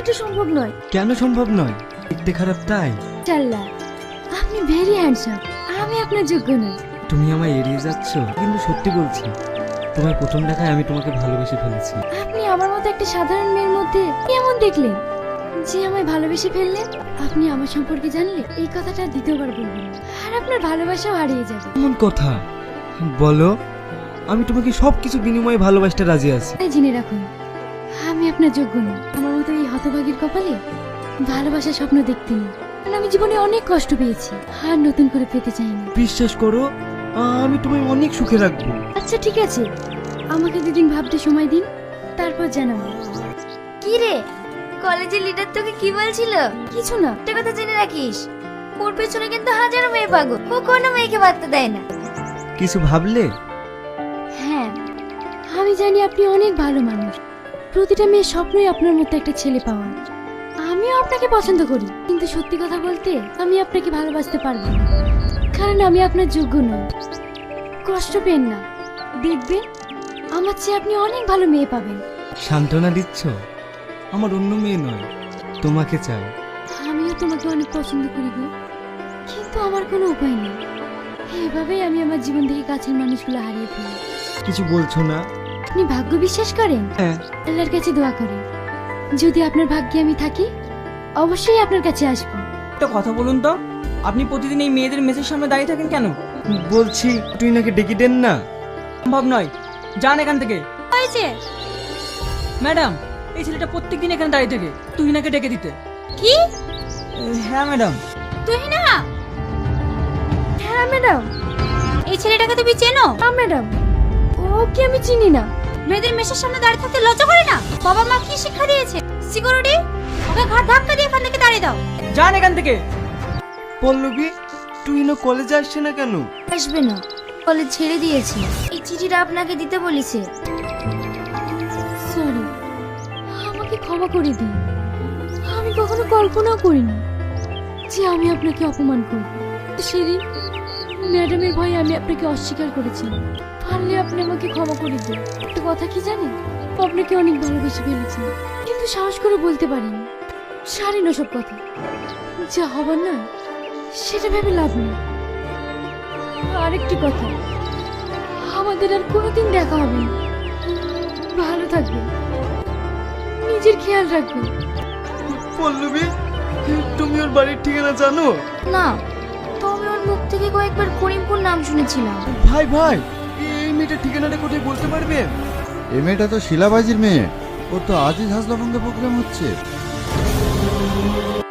এটা সম্ভব নয়। কেন সম্ভব নয়? দেখতে খারাপ তাই? চাল্লা, আপনি ভেরি হ্যান্ডসাম, আমি আপনার যোগ্য নই। তুমি আমায় এড়িয়ে যাচ্ছ, কিন্তু সত্যি বলছি, তোমার প্রথম দেখায় আমি তোমাকে ভালোবেসে ফেলেছি। আপনি আমার মতো একটা সাধারণ মেয়ের মধ্যে কেমন দেখলেন যে আমায় ভালোবেসে ফেললেন? আপনি আমার সম্পর্কে জানলে এই কথাটা দ্বিতীয়বার বলবেন না, আর আপনার ভালোবাসাও হারিয়ে যাবে। এমন কথা বলো, আমি তোমাকে সবকিছু বিনিময়ে ভালোবাসতে রাজি আছি। তাই জেনে রাখুন, আমি আপনার যোগ্য নই। আমার মতো এই হতভাগীর কপালে ভালোবাসার স্বপ্ন দেখতে নেই, কারণ আমি জীবনে অনেক কষ্ট পেয়েছি, আর নতুন করে পেতে চাইনি। বিশ্বাস করো, আমি তোমায় অনেক সুখে রাখবো। আচ্ছা ঠিক আছে, আমাকে 2 দিন ভাবতে সময় দিন, তারপর জানাবো। কি রে, কলেজের লিডার তোকে কি বলছিল? কিছু না। একটা কথা জেনে রাখিস, ওর পেছনে কিন্তু হাজারো মেয়ে পাগল, ও কোনো মেয়েকে বার্তা দেয় না। কিছু ভাবলে? হ্যাঁ, আমি জানি আপনি অনেক ভালো মানুষ। প্রতিটা মেয়ের স্বপ্নই আপনার মতো একটা ছেলে পাওয়া। আমিও আপনাকে পছন্দ করি, কিন্তু সত্যি কথা বলতে আমি আপনাকে ভালোবাসতে পারবো না, কারণ আমি আপনার যোগ্য নই। কষ্ট পেন না, দেখবেন আমার চেয়ে আপনি অনেক ভালো মেয়ে পাবেন। সান্ত্বনা দিচ্ছ? আমার অন্য মেয়ে নয়, তোমাকে চাই। আমিও তোমাকে অনেক পছন্দ করি গো, কিন্তু আমার কোনো উপায় নেই। এভাবেই আমি আমার জীবন থেকে কাছের মানুষগুলো হারিয়ে ফেলি। কিছু বলছো না? আপনি ভাগ্য বিশ্বাস করেন? হ্যাঁ। আল্লাহর কাছে দোয়া করেন, যদি আপনার ভাগ্যে আমি থাকি অবশ্যই আপনার কাছে আসবো। একটা কথা বলুন তো, আপনি প্রতিদিন এই মেয়েদের মেসের সামনে দাঁড়িয়ে থাকেন কেন? বলছি তুই নাকি ডেকে দেন না। সম্ভব নয়, যান এখান থেকে। হয়েছে ম্যাডাম, এই ছেলেটা প্রত্যেকদিন এখানে দাঁড়িয়ে থাকে, তুই নাকি ডেকে দিতে। কি? হ্যাঁ ম্যাডাম। তুই না? হ্যাঁ ম্যাডাম। এই ছেলেটাকে তুমি চেনো? হ্যাঁ ম্যাডাম, ওকে আমি চিনি না। মেয়েদের মেসের সামনে দাঁড়িয়ে থাকতে লজ্জা করে না? বাবা মা কি শিক্ষা দিয়েছে? সিকিউরিটি, ওকে ঘাট ধাক্কা দিয়ে এখান থেকে দাঁড়িয়ে দাও। যান এখান থেকে। পল্লবী, তুই না কলেজে আসছে না কেন? আসবে না, কলেজ ছেড়ে দিয়েছে। এই চিঠিটা আপনাকে দিতে বলেছে। সরি, আমাকে ক্ষমা করে দিন। আমি কখনো কল্পনাও করিনি যে আমি আপনাকে অপমান করব। সেদিন ম্যাডামের ভয়ে আমি আপনাকে অস্বীকার করেছি। পারলে আপনি আমাকে ক্ষমা করে দিন। একটা কথা কি জানেন, আপনাকে অনেক ভালোবেসে ফেলেছি, কিন্তু সাহস করে বলতে পারিনি। সারেন ওসব কথা, যা হবার না সেটা ভেবে লাভ নেই। আরেকটি কথা, আমাদের আর কোনোদিন দেখা হবে না। ভালো থাকবেন, নিজের খেয়াল রাখবেন। পল্লবী, তুমি ওর বাড়ির ঠিকানা জানো? না, তবে ওর মুখ থেকে কয়েকবার করিমপুর নাম শুনেছিলাম। ভাই ভাই, এই মেয়েটার ঠিকানাটা কোথায় বলতে পারবেন? এই মেয়েটা তো শিলাবাজির মেয়ে, ওর তো আজিজ হাসলার সঙ্গে প্রোগ্রাম হচ্ছে।